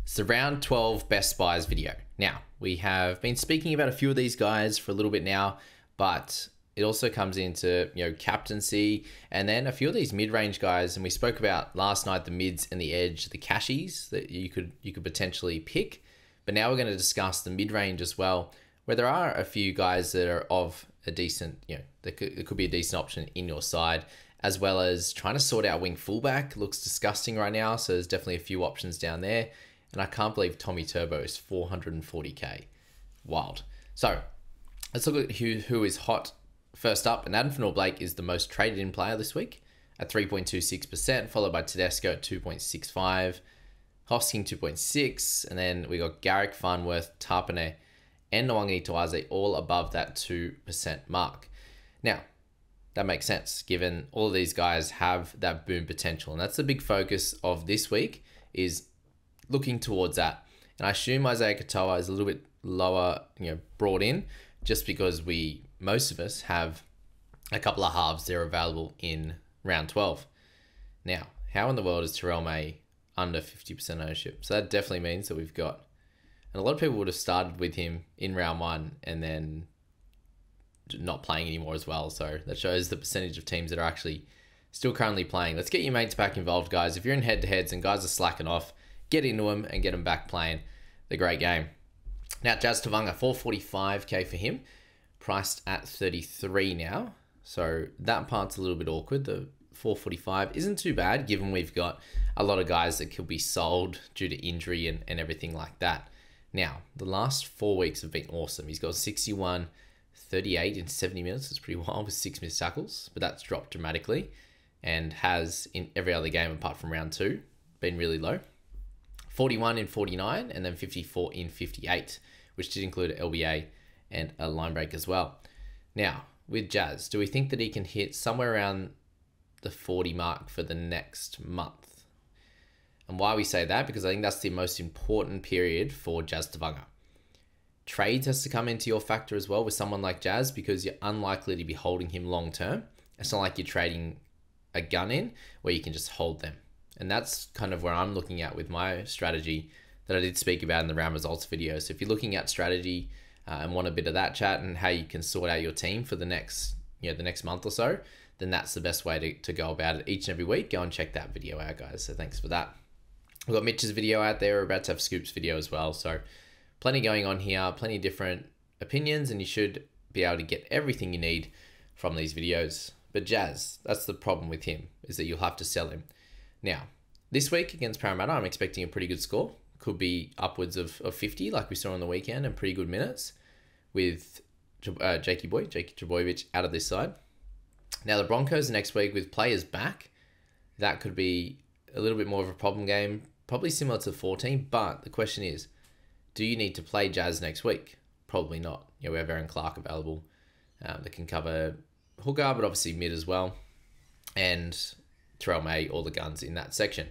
It's the round 12 best buys video. Now, we have been speaking about a few of these guys for a little bit now, but it also comes into, captaincy and then a few of these mid-range guys. And we spoke about last night, the mids and the edge, the cashies that you could potentially pick. But now we're going to discuss the mid-range as well, where there are a few guys that are of a decent, there could be a decent option in your side, as well as trying to sort out wing fullback. Looks disgusting right now. So there's definitely a few options down there. And I can't believe Tommy Turbo is 440k. Wild. So let's look at who is hot first up. And Adam Fanor-Blake is the most traded in player this week at 3.26%, followed by Tedesco at 2.65%, Hosking 2.6%, and then we got Garrick, Farnworth, Tapine, and Nawa all above that 2% mark. Now, that makes sense given all of these guys have that boom potential. And that's the big focus of this week, is looking towards that. And I assume Isaiah Katoa is a little bit lower, brought in, just because most of us have a couple of halves that are available in round 12. Now, how in the world is Terrell May under 50% ownership? So that definitely means that we've got, and a lot of people would have started with him in round 1 and then not playing anymore as well. So that shows the percentage of teams that are actually still currently playing. Let's get your mates back involved, guys. If you're in head-to-heads and guys are slacking off, get into them and get them back playing the great game. Now, Jazz Tevaga, 445k for him, priced at 33 now. So that part's a little bit awkward. The 445 isn't too bad, given we've got a lot of guys that could be sold due to injury and everything like that. Now, the last 4 weeks have been awesome. He's got 61, 38 in 70 minutes. It's pretty wild with 6 missed tackles, but that's dropped dramatically and has in every other game apart from round 2 been really low. 41 in 49 and then 54 in 58, which did include an LBA and a line break as well. Now, with Jazz, do we think that he can hit somewhere around the 40 mark for the next month? And why we say that, because I think that's the most important period for Jazz Tevaga. Trades has to come into your factor as well with someone like Jazz, because you're unlikely to be holding him long term. It's not like you're trading a gun in where you can just hold them. And that's kind of where I'm looking at with my strategy that I did speak about in the round results video. So if you're looking at strategy and want a bit of that chat and how you can sort out your team for the next month or so, then that's the best way to go about it each and every week. Go and check that video out, guys. So thanks for that. We've got Mitch's video out there. We're about to have Scoop's video as well. So plenty going on here, plenty of different opinions, and you should be able to get everything you need from these videos. But Jazz, that's the problem with him, is that you'll have to sell him. Now, this week against Parramatta, I'm expecting a pretty good score. Could be upwards of 50, like we saw on the weekend, and pretty good minutes with Jakey Trbojevic out of this side. Now, the Broncos next week with players back, that could be a little bit more of a problem game, probably similar to 14, but the question is, do you need to play Jazz next week? Probably not. We have Aaron Clark available that can cover hooker, but obviously mid as well. And Terrell May, all the guns in that section.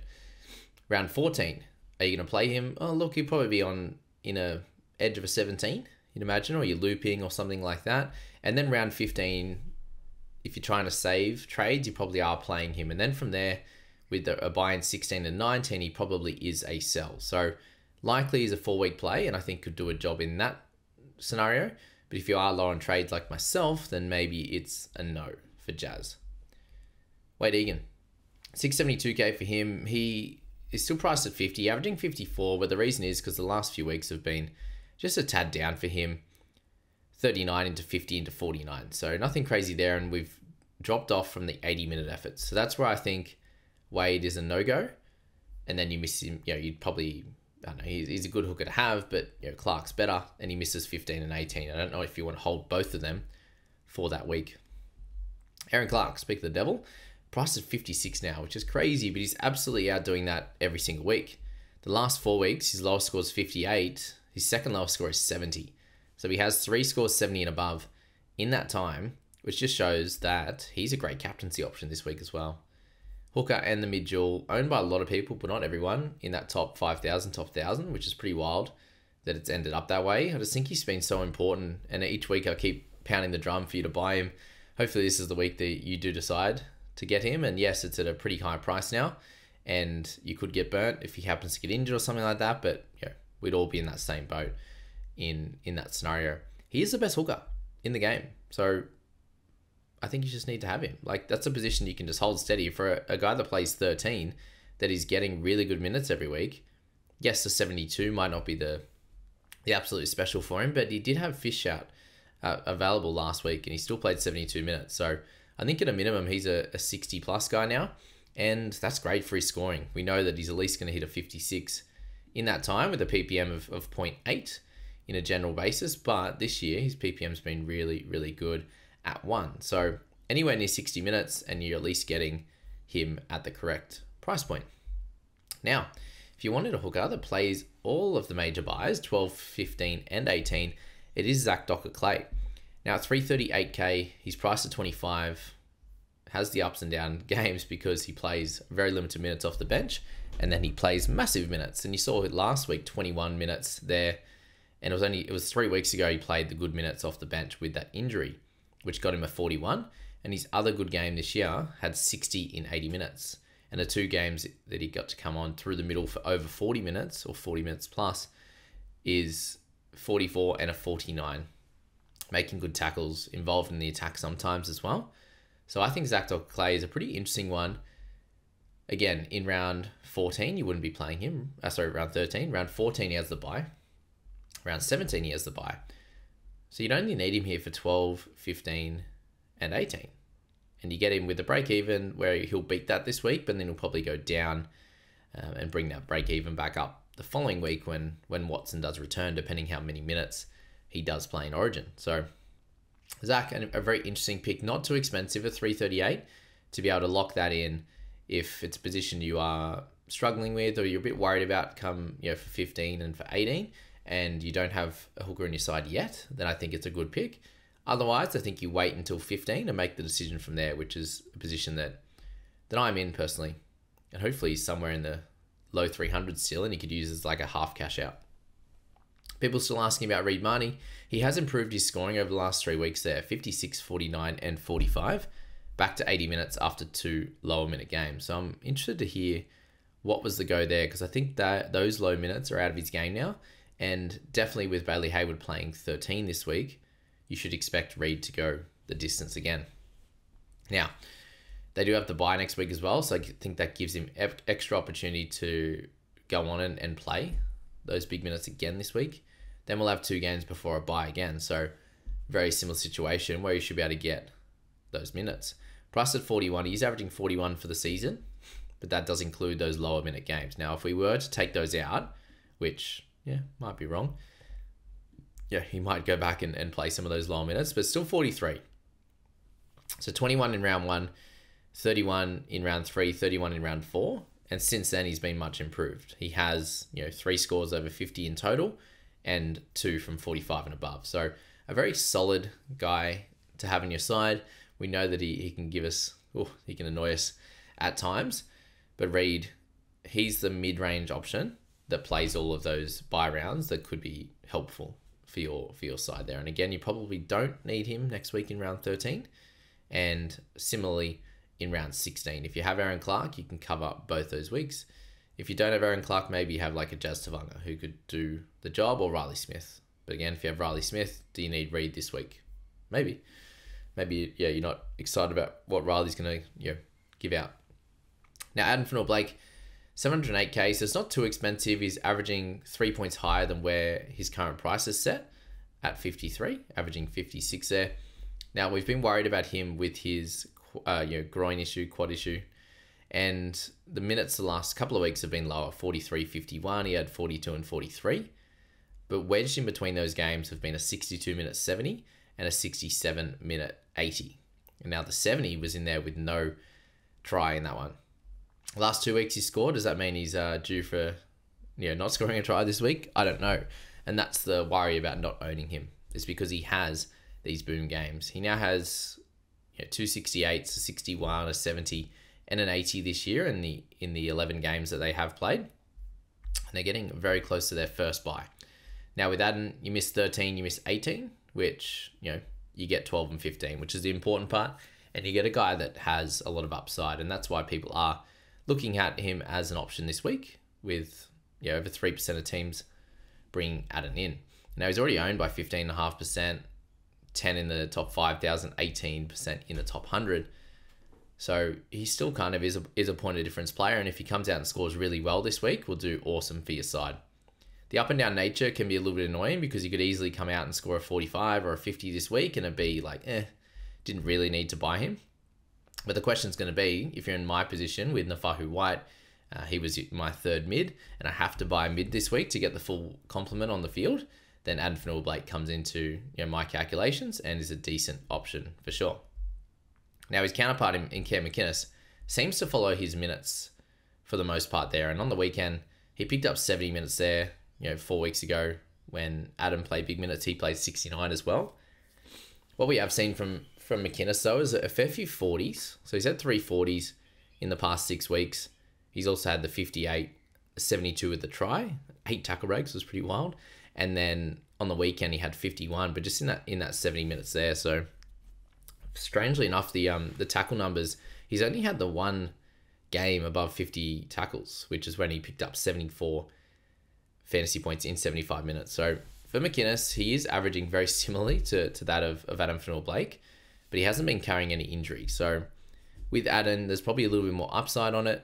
Round 14, are you going to play him? Oh, look, he'll probably be in a edge of a 17, you'd imagine, or you're looping or something like that. And then round 15, if you're trying to save trades, you probably are playing him. And then from there, with a buy in 16 and 19, he probably is a sell. So likely is a 4-week play, and I think could do a job in that scenario. But if you are low on trades like myself, then maybe it's a no for Jazz. Wade Egan, 672k for him. He is still priced at 50, averaging 54, but the reason is because the last few weeks have been just a tad down for him. 39 into 50 into 49. So nothing crazy there, and we've dropped off from the 80-minute efforts. So that's where I think Wade is a no-go. And then you miss him, you'd probably, I don't know, he's a good hooker to have, but Clark's better, and he misses 15 and 18. I don't know if you want to hold both of them for that week. Aaron Clark, speak of the devil, priced at 56 now, which is crazy, but he's absolutely outdoing that every single week. The last 4 weeks, his lowest score is 58. His second lowest score is 70. So he has 3 scores 70 and above in that time, which just shows that he's a great captaincy option this week as well. Hooker and the mid dual owned by a lot of people, but not everyone, in that top 5,000, top 1,000, which is pretty wild that it's ended up that way. I just think he's been so important, and each week I keep pounding the drum for you to buy him. Hopefully this is the week that you do decide to get him, and yes, it's at a pretty high price now, and you could get burnt if he happens to get injured or something like that. But we'd all be in that same boat in that scenario. He is the best hooker in the game, so I think you just need to have him. Like, that's a position you can just hold steady for a guy that plays 13, that is getting really good minutes every week. Yes, the 72 might not be the absolute special for him, but he did have Fish out available last week, and he still played 72 minutes. So I think at a minimum, he's a 60 plus guy now, and that's great for his scoring. We know that he's at least going to hit a 56 in that time with a PPM of 0.8 in a general basis, but this year his PPM's been really, really good at 1. So anywhere near 60 minutes, and you're at least getting him at the correct price point. Now, if you wanted a hooker that plays all of the major buys, 12, 15, and 18, it is Zach Docker-Clay. Now, at 338k, he's priced at 25, has the ups and down games because he plays very limited minutes off the bench, and then he plays massive minutes. And you saw it last week, 21 minutes there, and it was 3 weeks ago he played the good minutes off the bench with that injury, which got him a 41, and his other good game this year had 60 in 80 minutes. And the 2 games that he got to come on through the middle for over 40 minutes or 40 minutes plus is 44 and a 49, making good tackles, involved in the attack sometimes as well. So I think Zach Docker-Clay is a pretty interesting one. Again, in round 14, you wouldn't be playing him. Round 13. Round 14, he has the bye. Round 17, he has the bye. So you'd only need him here for 12, 15, and 18. And you get him with a break even where he'll beat that this week, but then he'll probably go down and bring that break even back up the following week when Watson does return, depending how many minutes he does play in Origin. So Zach, a very interesting pick, not too expensive at 338 to be able to lock that in if it's a position you are struggling with or you're a bit worried about come for 15 and for 18 and you don't have a hooker on your side yet, then I think it's a good pick. Otherwise, I think you wait until 15 and make the decision from there, which is a position that I'm in personally. And hopefully he's somewhere in the low 300s still, and he could use as like a half cash out. People still asking about Reed Mahoney. He has improved his scoring over the last 3 weeks there, 56, 49, and 45, back to 80 minutes after 2 lower minute games. So I'm interested to hear what was the go there, because I think that those low minutes are out of his game now, and definitely with Bailey Hayward playing 13 this week, you should expect Reed to go the distance again. Now, they do have the bye next week as well, so I think that gives him extra opportunity to go on and play those big minutes again this week. Then we'll have 2 games before a bye again, so very similar situation where you should be able to get those minutes. Priced at 41, he's averaging 41 for the season, but that does include those lower minute games. Now, if we were to take those out, which, might be wrong, he might go back and play some of those lower minutes, but still 43. So 21 in round 1, 31 in round 3, 31 in round 4. And since then, he's been much improved. He has, 3 scores over 50 in total and 2 from 45 and above. So a very solid guy to have on your side. We know that he can give us, he can annoy us at times. But Reed, he's the mid-range option that plays all of those bye rounds that could be helpful for your side there. And again, you probably don't need him next week in round 13. And similarly, in round 16. If you have Aaron Clark, you can cover both those weeks. If you don't have Aaron Clark, maybe you have like a Jazz Tevaga who could do the job, or Riley Smith. But again, if you have Riley Smith, do you need Reed this week? Maybe, you're not excited about what Riley's going to give out. Now, Adam Fennell-Blake, 708k, so it's not too expensive. He's averaging 3 points higher than where his current price is set at 53, averaging 56 there. Now, we've been worried about him with his groin issue, quad issue, and the minutes the last couple of weeks have been lower, 43, 51. He had 42 and 43, but wedged in between those games have been a 62-minute 70 and a 67-minute 80. And now the 70 was in there with no try in that one. Last 2 weeks he scored. Does that mean he's due for not scoring a try this week? I don't know. And that's the worry about not owning him, is because he has these boom games. He now has 2 68s, a 61, a 70, and an 80 this year in the 11 games that they have played. And they're getting very close to their first bye. Now with Adam, you miss 13, you miss 18, which, you get 12 and 15, which is the important part. And you get a guy that has a lot of upside, and that's why people are looking at him as an option this week with over 3% of teams bring Adam in. Now he's already owned by 15.5%, 10 in the top 5,000, 18% in the top 100. So he still kind of is a point of difference player, and if he comes out and scores really well this week, will do awesome for your side. The up and down nature can be a little bit annoying because you could easily come out and score a 45 or a 50 this week and it'd be like, didn't really need to buy him. But the question's going to be, if you're in my position with Nafahu White, he was my third mid, and I have to buy a mid this week to get the full complement on the field, then Adam Fanua-Blake comes into my calculations and is a decent option for sure. Now his counterpart in Cam Mciness seems to follow his minutes for the most part there, and on the weekend he picked up 70 minutes there. 4 weeks ago when Adam played big minutes, he played 69 as well. What we have seen from Mciness though is a fair few 40s. So he's had 3 40s in the past 6 weeks. He's also had the 58, 72 with the try, 8 tackle breaks was pretty wild. And then on the weekend he had 51, but just in that 70 minutes there. So strangely enough, the tackle numbers, he's only had the one game above 50 tackles, which is when he picked up 74 fantasy points in 75 minutes. So for Mciness, he is averaging very similarly to that of Adam Fanua-Blake, but he hasn't been carrying any injury. So with Adam, there's probably a little bit more upside on it.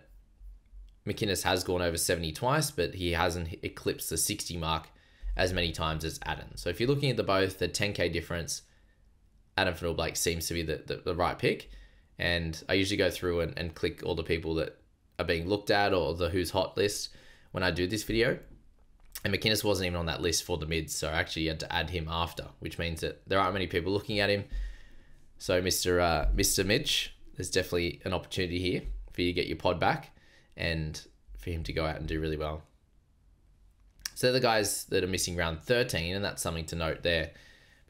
Mciness has gone over 70 twice, but he hasn't eclipsed the 60 mark as many times as Adam. So if you're looking at both, the 10K difference, Adam Fanua-Blake seems to be the right pick. And I usually go through and click all the people that are being looked at or the who's hot list when I do this video. And Mciness wasn't even on that list for the mids, so I actually had to add him after, which means that there aren't many people looking at him. So Mr. Mitch, there's definitely an opportunity here for you to get your pod back and for him to go out and do really well. So they're the guys that are missing round 13, and that's something to note there.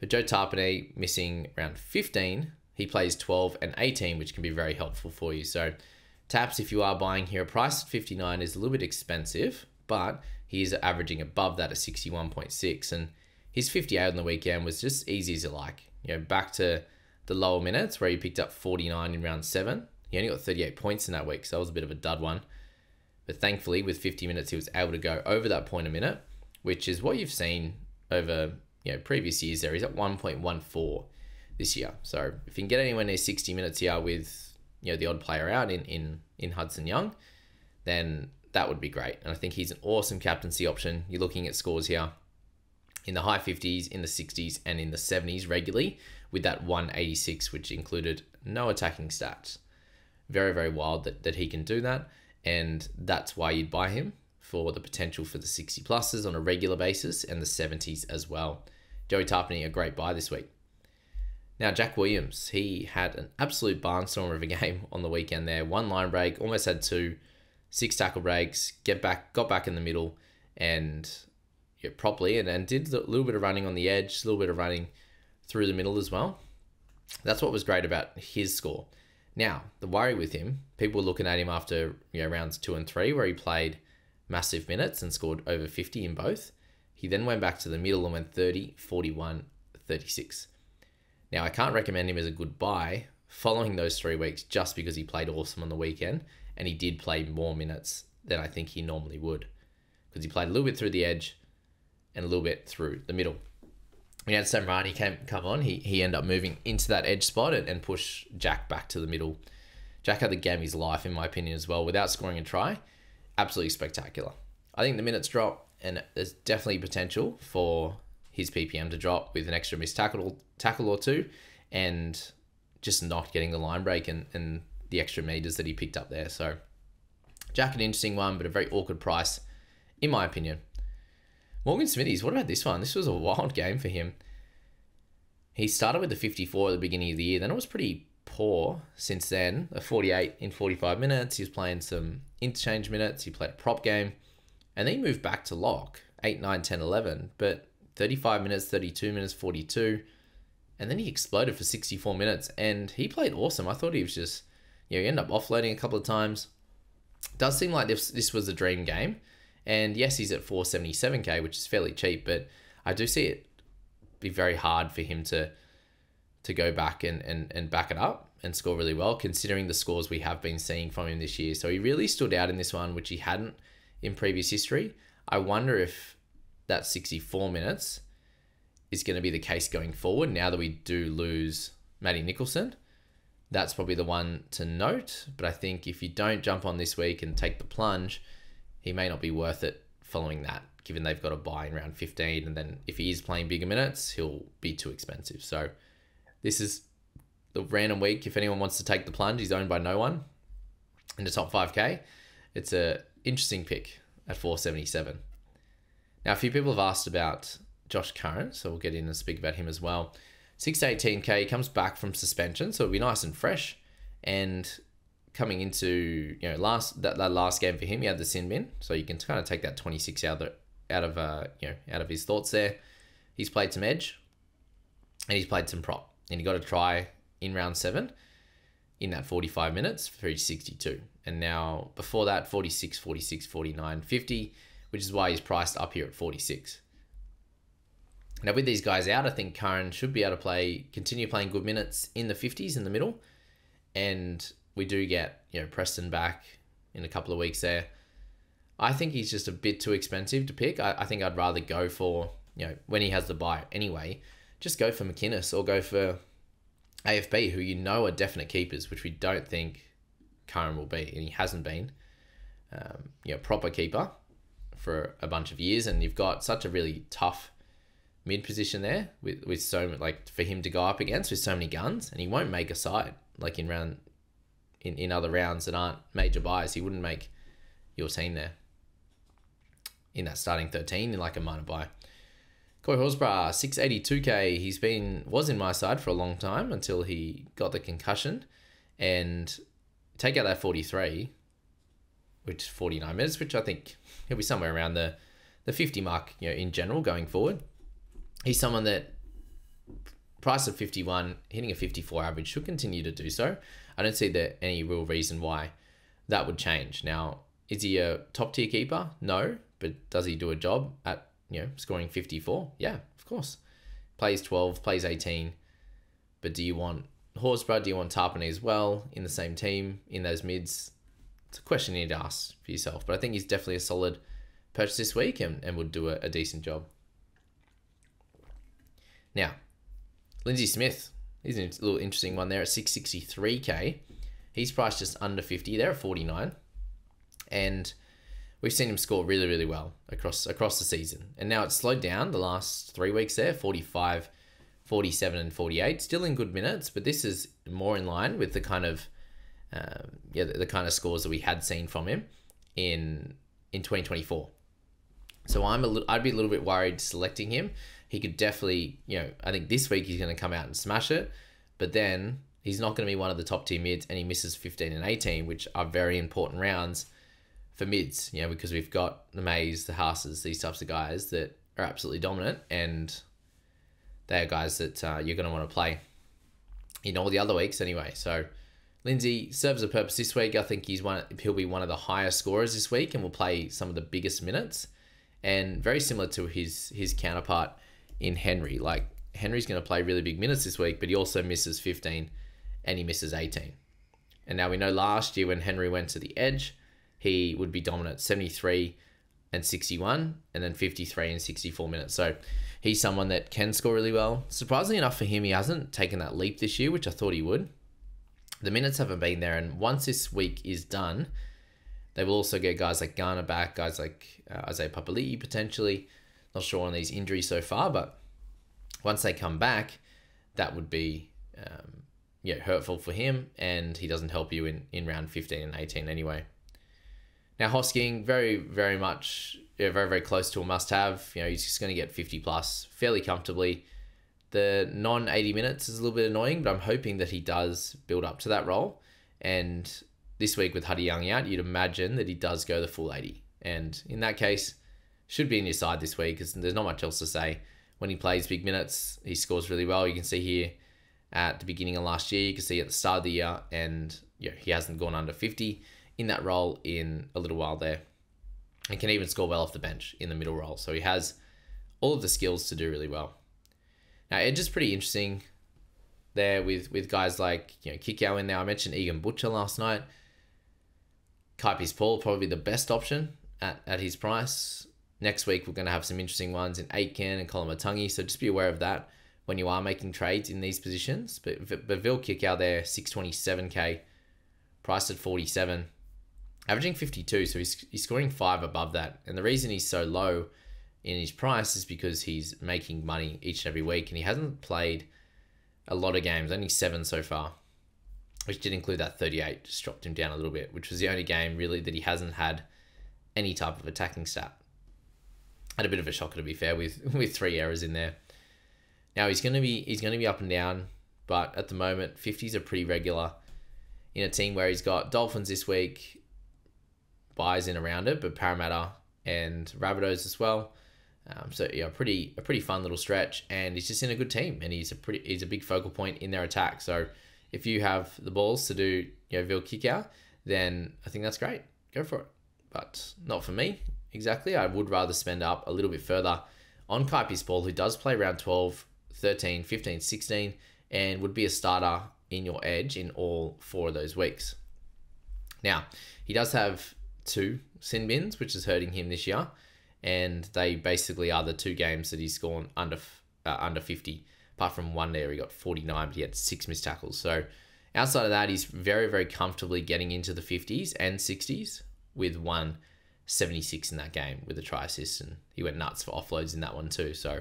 But Joe Tapine missing round 15, he plays 12 and 18, which can be very helpful for you. So Taps, if you are buying here, a price at 59 is a little bit expensive, but he is averaging above that at 61.6, and his 58 on the weekend was just easy as you like. Back to the lower minutes where he picked up 49 in round 7. He only got 38 points in that week, so that was a bit of a dud one. But thankfully, with 50 minutes, he was able to go over that point a minute, which is what you've seen over previous years there. He's at 1.14 this year. So if you can get anywhere near 60 minutes here with the odd player out in Hudson Young, then that would be great. And I think he's an awesome captaincy option. You're looking at scores here in the high 50s, in the 60s, and in the 70s regularly, with that 186, which included no attacking stats. Very, very wild that he can do that. And that's why you'd buy him, for the potential for the 60 pluses on a regular basis and the 70s as well. Joey Tapine, a great buy this week. Now, Jack Williams, he had an absolute barnstormer of a game on the weekend there. 1 line break, almost had 2, 6 tackle breaks, got back in the middle and properly, and did a little bit of running on the edge, a little bit of running through the middle as well. That's what was great about his score. Now, the worry with him, people were looking at him after rounds 2 and 3 where he played massive minutes and scored over 50 in both. He then went back to the middle and went 30, 41, 36. Now, I can't recommend him as a good buy following those 3 weeks just because he played awesome on the weekend, and he did play more minutes than I think he normally would, because he played a little bit through the edge and a little bit through the middle. When he had Sam Rani come on, he ended up moving into that edge spot and push Jack back to the middle. Jack had the game of his life, in my opinion, as well, without scoring a try. Absolutely spectacular. I think the minutes drop, and there's definitely potential for his PPM to drop with an extra missed tackle or 2, and just not getting the line break and the extra meters that he picked up there. So Jack, an interesting one, but a very awkward price, in my opinion. Morgan Smithies, what about this one? This was a wild game for him. He started with the 54 at the beginning of the year. Then it was pretty poor since then. A 48 in 45 minutes. He was playing some interchange minutes. He played a prop game. And then he moved back to lock. 8, 9, 10, 11. But 35 minutes, 32 minutes, 42. And then he exploded for 64 minutes. And he played awesome. I thought he was just... he ended up offloading a couple of times. It does seem like this was a dream game. And yes, he's at 477k, which is fairly cheap, but I do see it be very hard for him to go back and back it up and score really well, considering the scores we have been seeing from him this year. So he really stood out in this one, which he hadn't in previous history. I wonder if that 64 minutes is going to be the case going forward now that we do lose Matty Nicholson. That's probably the one to note. But I think if you don't jump on this week and take the plunge, he may not be worth it following that, given they've got a buy in round 15. And then if he is playing bigger minutes, he'll be too expensive. So this is the random week. If anyone wants to take the plunge, he's owned by no one in the top 5K. It's a interesting pick at 477. Now, a few people have asked about Josh Curran, so we'll get in and speak about him as well. 618K, he comes back from suspension, so it'll be nice and fresh. And coming into that last game for him, he had the sin bin, so you can kind of take that 26 out of his thoughts there. He's played some edge, and he's played some prop, and he got a try in round 7 in that 45 minutes for his 62. And now before that, 46, 46, 49, 50, which is why he's priced up here at 46. Now with these guys out, I think Curran should be able to continue playing good minutes in the 50s in the middle. And we do get, Preston back in a couple of weeks there. I think he's just a bit too expensive to pick. I think I'd rather go for, when he has the buy anyway, just go for Mciness or go for AFB, who are definite keepers, which we don't think Curran will be, and he hasn't been. Proper keeper for a bunch of years, and you've got such a really tough mid position there with so for him to go up against with so many guns, and he won't make a side in other rounds that aren't major buys. He wouldn't make your team there in that starting 13 in a minor buy. Corey Horsburgh, 682K. Was in my side for a long time until he got the concussion, and take out that 43, which is 49 minutes, which I think he'll be somewhere around the 50 mark, in general going forward. He's someone that price of 51, hitting a 54 average, should continue to do so. I don't see any real reason why that would change. Now, is he a top tier keeper? No, but does he do a job at scoring 54? Yeah, of course. Plays 12, plays 18. But do you want Horsburgh? Do you want Tapine as well in the same team in those mids? It's a question you need to ask for yourself. But I think he's definitely a solid purchase this week and would do a decent job. Now, Lindsay Smith. He's a little interesting one there at 663K. He's priced just under 50 there at 49. And we've seen him score really, really well across the season. And now it's slowed down the last 3 weeks there, 45, 47, and 48. Still in good minutes, but this is more in line with the kind of scores that we had seen from him in 2024. So I'd be a little bit worried selecting him. He could definitely, I think this week he's going to come out and smash it, but then he's not going to be one of the top tier mids, and he misses 15 and 18, which are very important rounds for mids, because we've got the Mays, the Houses, these types of guys that are absolutely dominant, and they are guys that you're going to want to play in all the other weeks anyway. So Lindsay serves a purpose this week. I think he'll be one of the highest scorers this week and will play some of the biggest minutes, and very similar to his counterpart in Henry. Henry's going to play really big minutes this week, but he also misses 15 and he misses 18. And now we know last year when Henry went to the edge, he would be dominant 73 and 61, and then 53 and 64 minutes. So he's someone that can score really well. Surprisingly enough for him, he hasn't taken that leap this year, which I thought he would. The minutes haven't been there, and once this week is done, they will also get guys like Garner back, guys like Isaiah Papali'i potentially. Not sure on these injuries so far, but once they come back, that would be hurtful for him, and he doesn't help you in round 15 and 18 anyway. Now, Hosking, very, very much, very, very close to a must-have. He's just going to get 50 plus fairly comfortably. The non-80 minutes is a little bit annoying, but I'm hoping that he does build up to that role. And this week with Huddy Young out, you'd imagine that he does go the full 80. And in that case, should be in your side this week because there's not much else to say. When he plays big minutes, he scores really well. You can see here at the beginning of last year, you can see at the start of the year, and he hasn't gone under 50 in that role in a little while there. And can even score well off the bench in the middle role. So he has all of the skills to do really well. Now, Edge is pretty interesting. there with guys like, Kikau in there. I mentioned Egan Butcher last night. Kaipi's Paul, probably the best option at his price. Next week, we're going to have some interesting ones in Egan and Kolomatangi, so just be aware of that when you are making trades in these positions. But Vil Kikau there, 627k, priced at 47, averaging 52, so he's scoring 5 above that. And the reason he's so low in his price is because he's making money each and every week, and he hasn't played a lot of games, only 7 so far, which did include that 38, just dropped him down a little bit, which was the only game really that he hasn't had any type of attacking stat. Had a bit of a shocker, to be fair, with 3 errors in there. Now he's gonna be up and down, but at the moment 50s are pretty regular in a team where he's got Dolphins this week, buys in around it, but Parramatta and Rabbitohs as well. So yeah, a pretty fun little stretch, and he's just in a good team, and he's a big focal point in their attack. So if you have the balls to do Vil Kikau, then I think that's great. Go for it, but not for me. Exactly. I would rather spend up a little bit further on Kaipi's Paul, who does play around 12, 13, 15, 16, and would be a starter in your edge in all 4 of those weeks. Now, he does have 2 sin bins, which is hurting him this year, and they basically are the 2 games that he's scored under 50. Apart from one there, he got 49, but he had 6 missed tackles. So outside of that, he's very, very comfortably getting into the 50s and 60s with 176 in that game with a try assist, and he went nuts for offloads in that one too. So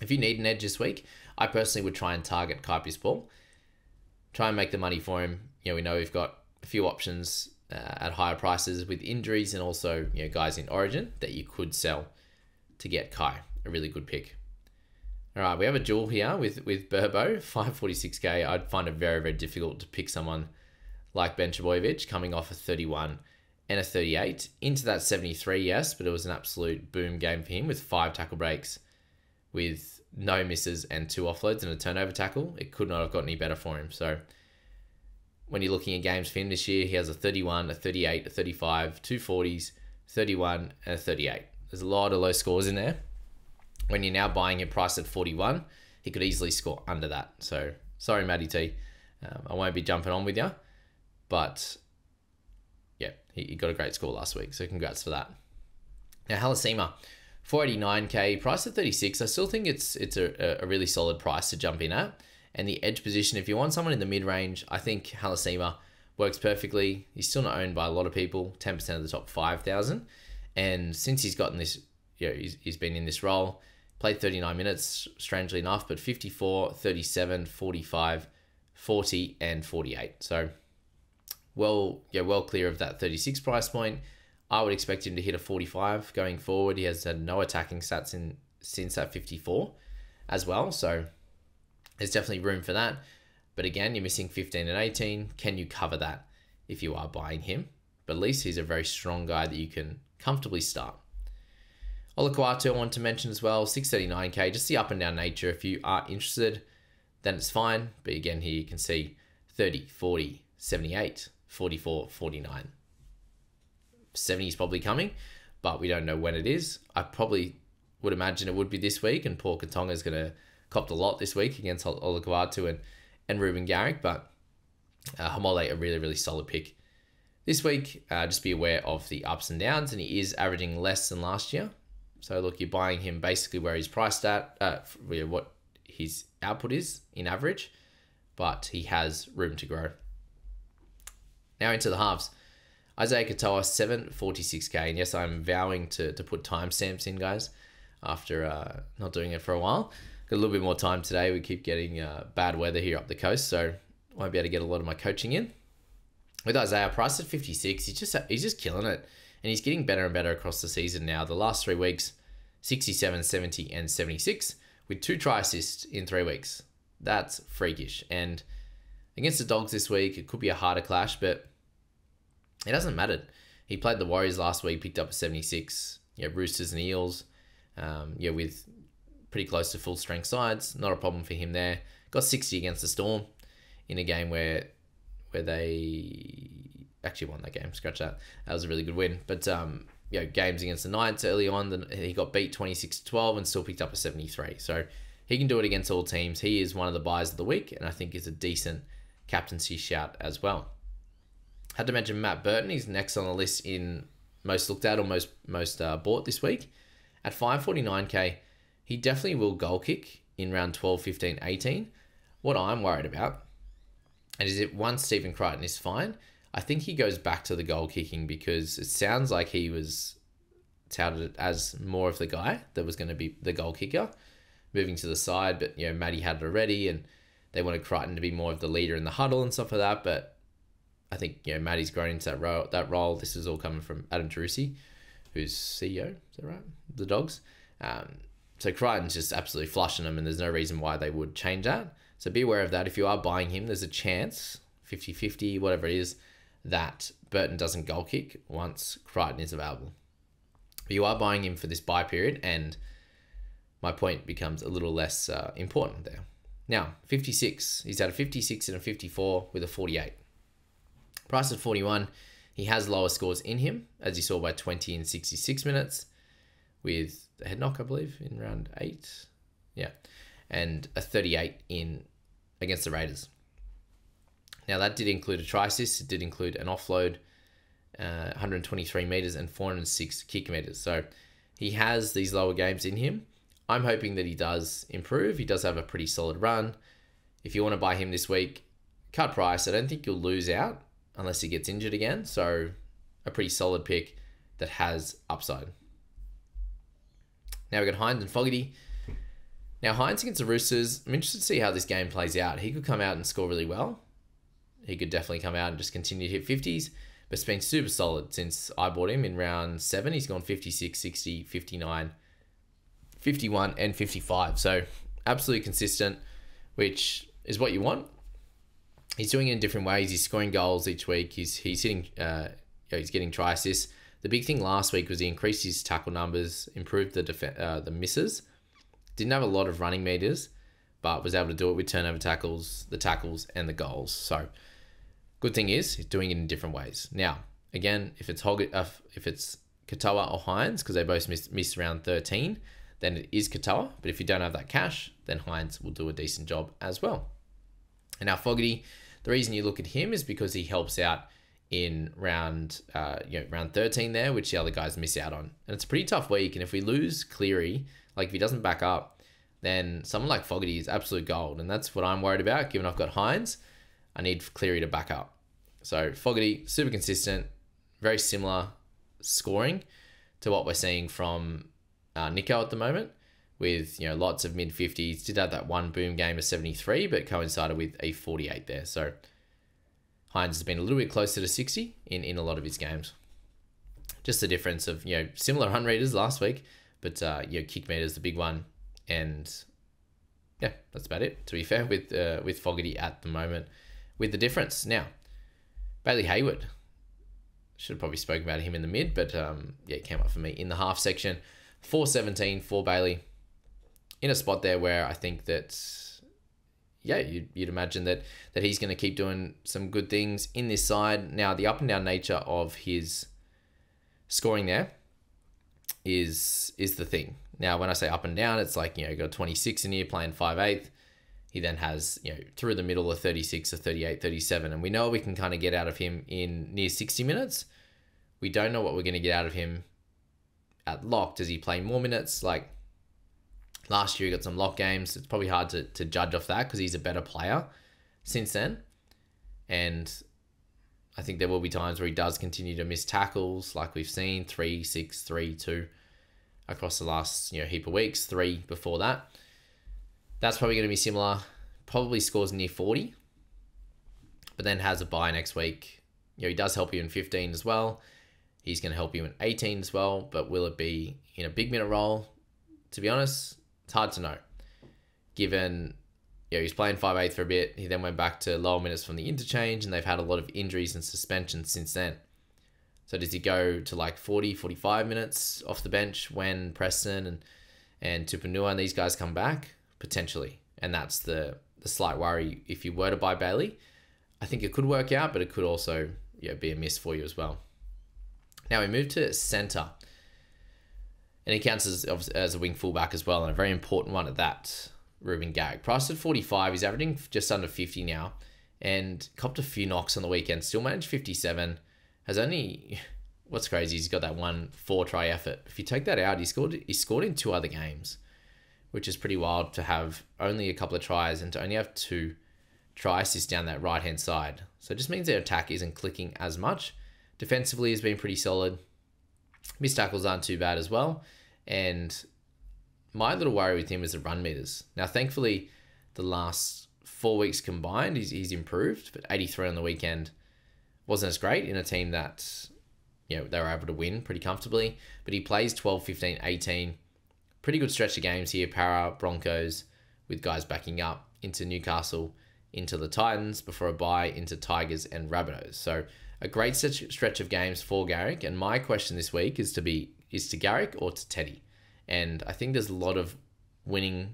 if you need an edge this week, I personally would try and target Kaipi's Paul. Try and make the money for him. We know we've got a few options at higher prices with injuries, and also guys in Origin that you could sell to get Kai, a really good pick. All right, we have a duel here with Burbo, 546k. I'd find it very, very difficult to pick someone like Ben Trbojevic coming off a 31 and a 38 into that 73, yes, but it was an absolute boom game for him with 5 tackle breaks, with no misses and 2 offloads and a turnover tackle. It could not have got any better for him. So when you're looking at games for him this year, he has a 31, a 38, a 35, 2 40s, 31, and a 38. There's a lot of low scores in there. When you're now buying it priced at 41, he could easily score under that. So sorry, Matty T. I won't be jumping on with you, but yeah, he got a great score last week, so congrats for that. Now, Halasima, 489k, priced at 36. I still think it's a really solid price to jump in at. And the edge position, if you want someone in the mid-range, I think Halasima works perfectly. He's still not owned by a lot of people, 10% of the top 5,000. And since he's gotten this, he's been in this role, played 39 minutes, strangely enough, but 54, 37, 45, 40, and 48. So well clear of that 36 price point. I would expect him to hit a 45 going forward. He has had no attacking stats since that 54 as well. So there's definitely room for that. But again, you're missing 15 and 18. Can you cover that if you are buying him? But at least he's a very strong guy that you can comfortably start. Olakau'atu I want to mention as well, 639k, just the up and down nature. If you are interested, then it's fine. But again, here you can see 30, 40, 78, 44, 49. 70 is probably coming, but we don't know when it is. I probably would imagine it would be this week, and Paul Katonga is going to cop a lot this week against Olakau'atu and Ruben Garrick, but Hamole, a really, really solid pick. This week, just be aware of the ups and downs, and he is averaging less than last year. So look, you're buying him basically where he's priced at, what his output is in average, but he has room to grow. Now into the halves. Isaiah Katoa, 746k, and yes, I'm vowing to put timestamps in, guys, after not doing it for a while. Got a little bit more time today. We keep getting bad weather here up the coast, so I won't be able to get a lot of my coaching in. With Isaiah, priced at 56, he's just killing it, and he's getting better and better across the season now. The last 3 weeks, 67, 70, and 76, with 2 try assists in 3 weeks. That's freakish. And against the Dogs this week, it could be a harder clash, but it hasn't mattered. He played the Warriors last week, picked up a 76. Roosters and Eels, with pretty close to full strength sides. Not a problem for him there. Got 60 against the Storm in a game where they actually won that game. Scratch that. That was a really good win. But games against the Knights early on, he got beat 26-12 and still picked up a 73. So he can do it against all teams. He is one of the buys of the week, and I think is a decent captaincy shout as well. Had to mention Matt Burton. He's next on the list in most looked at or most bought this week. At 549k, he definitely will goal kick in round 12, 15, 18. What I'm worried about, and is it once Stephen Crichton is fine, I think he goes back to the goal kicking because it sounds like he was touted as more of the guy that was going to be the goal kicker, moving to the side. But, you know, Matty had it already, and they wanted Crichton to be more of the leader in the huddle and stuff like that. But I think, you know, Matty's grown into that role. This is all coming from Adam Tarusi, who's CEO, is that right? The Dogs. So Crichton's just absolutely flushing them, and there's no reason why they would change that. So be aware of that. If you are buying him, there's a chance, 50-50, whatever it is, that Burton doesn't goal kick once Crichton is available. But you are buying him for this buy period, and my point becomes a little less important there. Now, 56. He's at a 56 and a 54 with a 48. Price at 41. He has lower scores in him, as you saw by 20 and 66 minutes, with a head knock, I believe, in round 8. Yeah. And a 38 against the Raiders. Now, that did include a try assist. It did include an offload, 123 metres and 406 kick metres. So he has these lower games in him. I'm hoping that he does improve. He does have a pretty solid run. If you want to buy him this week, cut price. I don't think you'll lose out unless he gets injured again. So a pretty solid pick that has upside. Now we've got Hynes and Fogarty. Now Hynes against the Roosters, I'm interested to see how this game plays out. He could come out and score really well. He could definitely come out and just continue to hit 50s, but it's been super solid since I bought him in round 7. He's gone 56, 60, 59, 51, and 55. So absolutely consistent, which is what you want. He's doing it in different ways. He's scoring goals each week. He's hitting, he's getting try assists. The big thing last week was he increased his tackle numbers, improved the misses. Didn't have a lot of running meters, but was able to do it with turnover tackles, the tackles, and the goals. So good thing is he's doing it in different ways. Now, again, if it's Katoa or Hynes, because they both missed around 13, then it is Katoa. But if you don't have that cash, then Hynes will do a decent job as well. And now Fogarty, the reason you look at him is because he helps out in round 13 there, which the other guys miss out on. And it's a pretty tough week. And if we lose Cleary, like if he doesn't back up, then someone like Fogarty is absolute gold. And that's what I'm worried about. Given I've got Hynes, I need Cleary to back up. So Fogarty, super consistent, very similar scoring to what we're seeing from Kikau at the moment, with lots of mid-50s. Did have that one boom game of 73, but coincided with a 48 there. So Hynes has been a little bit closer to 60 in a lot of his games. Just the difference of, similar run readers last week, but, kick meters, the big one. And yeah, that's about it, to be fair, with Fogarty at the moment, with the difference. Now, Bailey Hayward. Should have probably spoken about him in the mid, but it came up for me in the half section. 417 for Bailey. In a spot there where I think that, you'd imagine that he's going to keep doing some good things in this side. Now, the up and down nature of his scoring there is the thing. Now, when I say up and down, it's like, got 26 in here playing 5/8. He then has, through the middle, a 36, a 38, 37. And we know we can kind of get out of him in near 60 minutes. We don't know what we're going to get out of him at lock. Does he play more minutes? Like last year, he got some lock games. It's probably hard to judge off that because he's a better player since then. And I think there will be times where he does continue to miss tackles, like we've seen, 3, 6, 3, 2 across the last heap of weeks, 3 before that. That's probably going to be similar. Probably scores near 40, but then has a bye next week. He does help you in 15 as well. He's going to help you in 18 as well, but will it be in a big minute role? To be honest, it's hard to know. Given he's playing 5/8 for a bit. He then went back to lower minutes from the interchange, and they've had a lot of injuries and suspensions since then. So does he go to like 40, 45 minutes off the bench when Preston and Tupanua and these guys come back? Potentially. And that's the slight worry if you were to buy Bailey. I think it could work out, but it could also be a miss for you as well. Now we move to centre. And he counts as a wing fullback as well, and a very important one at that. Ruben Garrick. Priced at 45, he's averaging just under 50 now, and copped a few knocks on the weekend. Still managed 57. Has only, what's crazy, he's got that 4-try effort. If you take that out, he scored in 2 other games, which is pretty wild to have only a couple of tries and to only have 2 try assists down that right-hand side. So it just means their attack isn't clicking as much. Defensively has been pretty solid. Missed tackles aren't too bad as well. And my little worry with him is the run meters. Now, thankfully, the last 4 weeks combined, he's improved, but 83 on the weekend wasn't as great in a team that, they were able to win pretty comfortably. But he plays 12, 15, 18. Pretty good stretch of games here. Para, Broncos, with guys backing up into Newcastle, into the Titans, before a bye into Tigers and Rabbitohs. So a great stretch of games for Garrick. And my question this week is to Garrick or to Teddy. And I think there's a lot of winning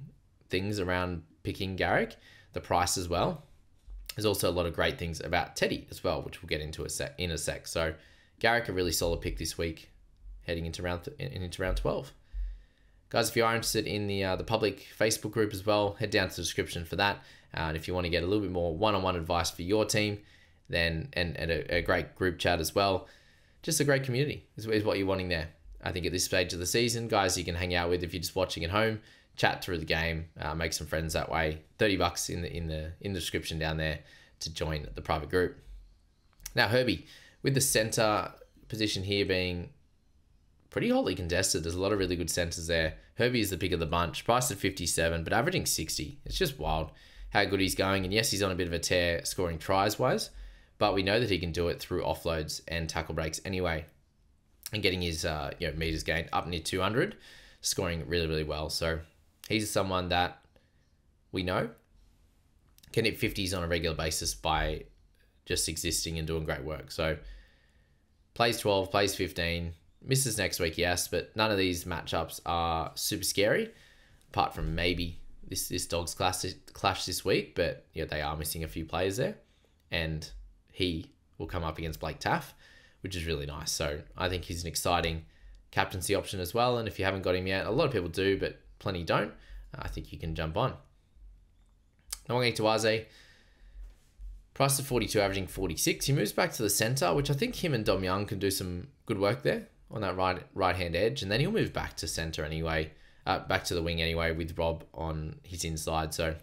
things around picking Garrick. The price as well. There's also a lot of great things about Teddy as well, which we'll get into in a sec. So Garrick, a really solid pick this week, heading into round 12. Guys, if you are interested in the public Facebook group as well, head down to the description for that. And if you want to get a little bit more one-on-one advice for your team, then and a great group chat as well, just a great community is what you're wanting there. I think at this stage of the season, guys you can hang out with if you're just watching at home, chat through the game, make some friends that way. $30 in the description down there to join the private group. Now Herbie, with the center position here being pretty hotly contested, there's a lot of really good centers there. Herbie is the pick of the bunch, priced at 57, but averaging 60. It's just wild how good he's going. And yes, he's on a bit of a tear scoring tries wise, but we know that he can do it through offloads and tackle breaks anyway, and getting his meters gained up near 200, scoring really, really well. So he's someone that we know can hit 50s on a regular basis by just existing and doing great work. So plays 12, plays 15, misses next week, yes, but none of these matchups are super scary, apart from maybe this Dogs clash this week, but they are missing a few players there, and he will come up against Blake Taff, which is really nice. So I think he's an exciting captaincy option as well, and if you haven't got him yet, a lot of people do, but plenty don't, I think you can jump on. Olakau'atu, priced at 42, averaging 46. He moves back to the centre, which I think him and Dom Young can do some good work there on that right-hand edge, and then he'll move back to centre anyway, back to the wing anyway, with Rob on his inside. So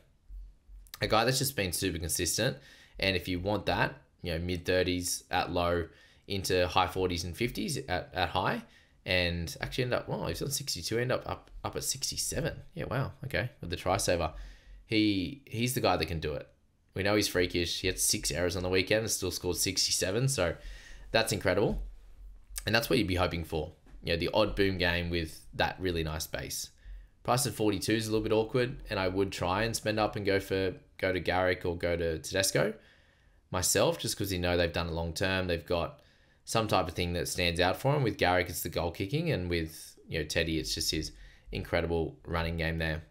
a guy that's just been super consistent, and if you want that, mid-30s at low into high 40s and 50s at high, and actually end up, he's on 62, end up at 67. Yeah, wow, okay, with the try saver. He's the guy that can do it. We know he's freakish. He had 6 errors on the weekend and still scored 67, so that's incredible. And that's what you'd be hoping for. The odd boom game with that really nice base. Price at 42 is a little bit awkward, and I would try and spend up and go to Garrick or go to Tedesco myself, just because they've done it long term. They've got some type of thing that stands out for him. With Garrick, it's the goal kicking, and with Teddy, it's just his incredible running game there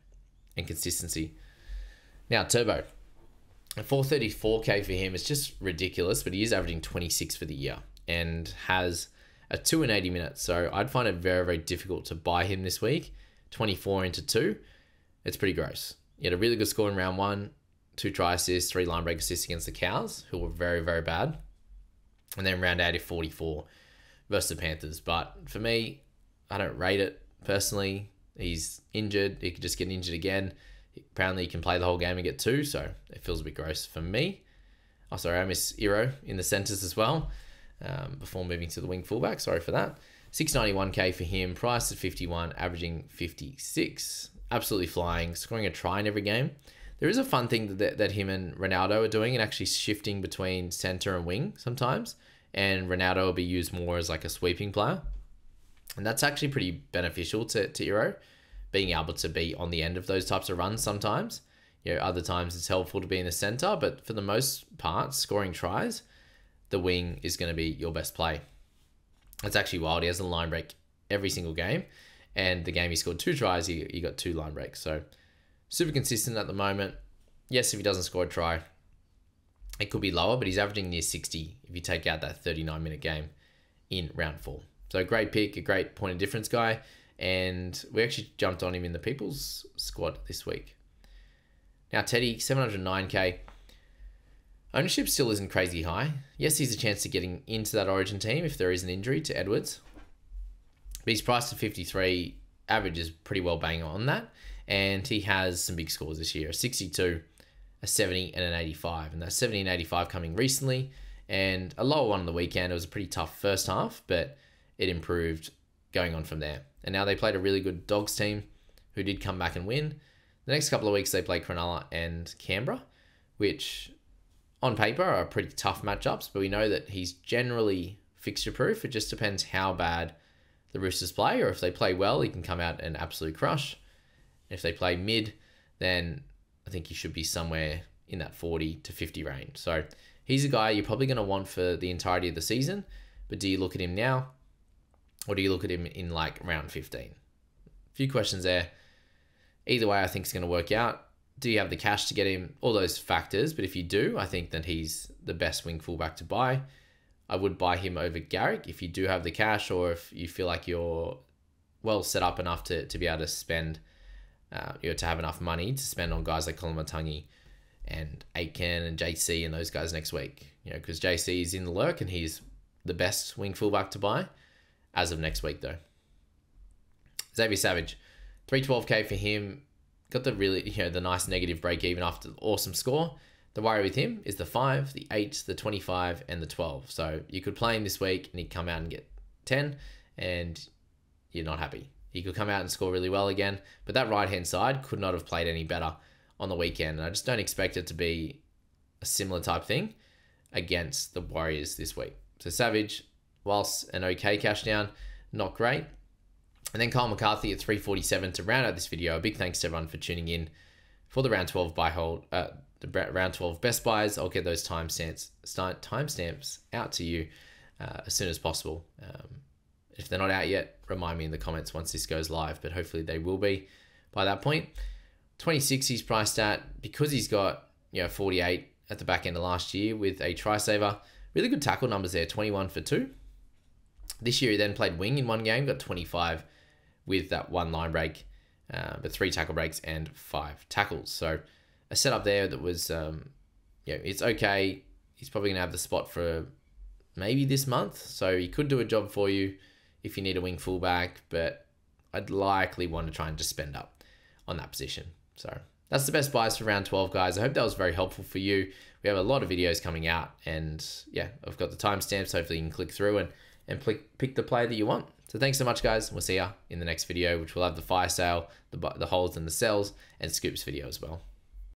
and consistency. Now Turbo, a 434k for him is just ridiculous, but he is averaging 26 for the year and has a 2 and 80 minutes. So I'd find it very, very difficult to buy him this week. 24 into 2. It's pretty gross. He had a really good score in round 1, 2 try assists, 3 line break assists against the Cows, who were very, very bad. And then round 8 of 44 versus the Panthers. But for me, I don't rate it personally. He's injured. He could just get injured again. Apparently he can play the whole game and get 2, so it feels a bit gross for me. Oh, sorry, I miss Iro in the centres as well, before moving to the wing fullback. Sorry for that. 691k for him, priced at 51, averaging 56. Absolutely flying, scoring a try in every game. There is a fun thing that him and Ronaldo are doing, and actually shifting between centre and wing sometimes. And Ronaldo will be used more as like a sweeping player. And that's actually pretty beneficial to Iro, being able to be on the end of those types of runs sometimes. Other times it's helpful to be in the center, but for the most part, scoring tries, the wing is going to be your best play. It's actually wild. He has a line break every single game, and the game he scored 2 tries, he got 2 line breaks. So super consistent at the moment. Yes, if he doesn't score a try, it could be lower, but he's averaging near 60 if you take out that 39-minute game in round 4. So great pick, a great point of difference guy. And we actually jumped on him in the People's squad this week. Now, Teddy, 709k. Ownership still isn't crazy high. Yes, he's a chance of getting into that Origin team if there is an injury to Edwards. But he's priced at 53. Average is pretty well bang on that. And he has some big scores this year. A 62, a 70, and an 85. And that 70 and 85 coming recently. And a lower one on the weekend. It was a pretty tough first half, but it improved going on from there. And now they played a really good Dogs team who did come back and win. The next couple of weeks, they play Cronulla and Canberra, which on paper are pretty tough matchups, but we know that he's generally fixture-proof. It just depends how bad the Roosters play, or if they play well, he can come out and absolutely crush. If they play mid, then I think he should be somewhere in that 40 to 50 range. So he's a guy you're probably going to want for the entirety of the season, but do you look at him now, or do you look at him in like round 15? A few questions there. Either way, I think it's going to work out. Do you have the cash to get him? All those factors. But if you do, I think that he's the best wing fullback to buy. I would buy him over Garrick if you do have the cash, or if you feel like you're well set up enough to be able to spend, to have enough money to spend on guys like Koloamatangi and Egan and JC and those guys next week. Because JC is in the lurk and he's the best wing fullback to buy as of next week, though. Xavier Savage, 312k for him. Got the really, the nice negative break even after the awesome score. The worry with him is the 5, the 8, the 25, and the 12. So you could play him this week and he'd come out and get 10, and you're not happy. He could come out and score really well again, but that right-hand side could not have played any better on the weekend. And I just don't expect it to be a similar type thing against the Warriors this week. So Savage, whilst an okay cash down, not great. And then Kyle McCarthy at 347 to round out this video. A big thanks to everyone for tuning in for the round 12 buy hold, the round 12 best buys. I'll get those timestamps out to you as soon as possible. If they're not out yet, remind me in the comments once this goes live, but hopefully they will be by that point. 26 he's priced at because he's got 48 at the back end of last year with a try saver. Really good tackle numbers there, 21 for 2. This year he then played wing in one game, got 25 with that one line break, but 3 tackle breaks and 5 tackles. So a setup there that was, it's okay. He's probably going to have the spot for maybe this month. So he could do a job for you if you need a wing fullback, but I'd likely want to try and just spend up on that position. So that's the best buys for round 12, guys. I hope that was very helpful for you. We have a lot of videos coming out, and yeah, I've got the timestamps. Hopefully you can click through and pick the play that you want. So thanks so much, guys. We'll see ya in the next video, which will have the fire sale, the holds and the sells, and scoops video as well.